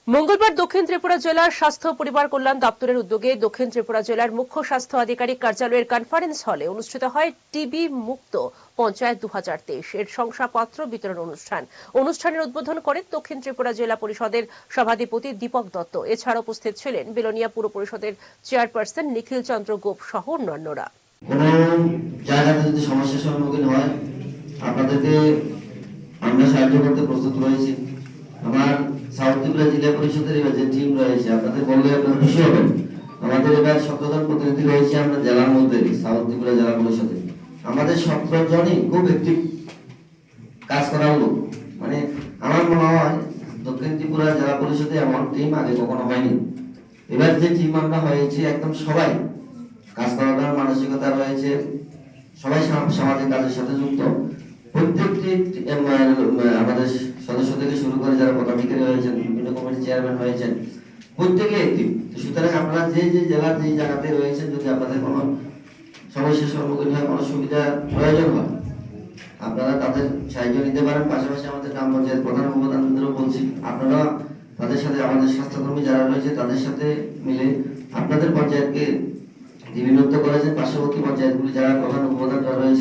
মঙ্গলবার দক্ষিণ ত্রিপুরা জেলার স্বাস্থ্য পরিবার কল্যাণ দপ্তরের উদ্যোগে দক্ষিণ ত্রিপুরা জেলার মুখ্য স্বাস্থ্য আধিকারিক কার্যালয়ের কনফারেন্স হলে অনুষ্ঠিত হয় টিবি মুক্ত পঞ্চায়েত 2023 এর শংসাপত্র বিতরণ অনুষ্ঠানের উদ্বোধন করেন দক্ষিণ ত্রিপুরা জেলা পরিষদের সভাধিপতি দীপক দত্ত। এছাড়া উপস্থিত ছিলেন বিলোনিয়া পুর পরিষদের চেয়ারপারসন নিখিল চন্দ্র গোপ সহ অন্যান্যরা। কোনো জায়গাতে যদি সমস্যার সম্মুখীন হয় আপনাদেরকে আমরা সাহায্য করতে প্রস্তুত রয়েছি। আমার সাউথ ত্রিপুরা জেলা পরিষদের এবার যে টিম রয়েছে আপনাদের বললে আপনারা খুশি হবেন। আমাদের এবার 17 জন প্রতিনিধি রয়েছে আমরা জেলার মধ্যে সাউথ ত্রিপুরা জেলা পরিষদে। আমাদের 17 জনই খুব একটি কাজ করার লোক। মানে আমার মনে হয় দক্ষিণ ত্রিপুরা জেলা পরিষদে এমন টিম আগে কখনো হয়নি। এবার যে টিম আমরা হয়েছে একদম সবাই কাজ করার মানসিকতা রয়েছে, সবাই সামাজিক কাজের সাথে যুক্ত। প্রত্যেকটি আমাদের সদস্য থেকে শুরু করে যারা পদাধিকারী হয়েছেন, বিভিন্ন কমিটির চেয়ারম্যান হয়েছেন, প্রত্যেকে একটি। সুতরাং আপনারা যে যে জেলার যে জায়গাতে রয়েছেন যদি আপনাদের কোনো সমস্যার সম্মুখীন হয়, কোনো সুবিধা প্রয়োজন হয়, আপনারা তাদের সাহায্য নিতে পারেন। পাশাপাশি আমাদের গ্রাম পঞ্চায়েত প্রধান উপপ্রধানদেরও বলছি আপনারা তাদের সাথে আমাদের স্বাস্থ্যকর্মী যারা রয়েছে তাদের সাথে মিলে আপনাদের পঞ্চায়েতকে বিভক্ত করেছেন। পার্শ্ববর্তী পঞ্চায়েতগুলি যারা প্রধান উপপ্রধান রয়েছে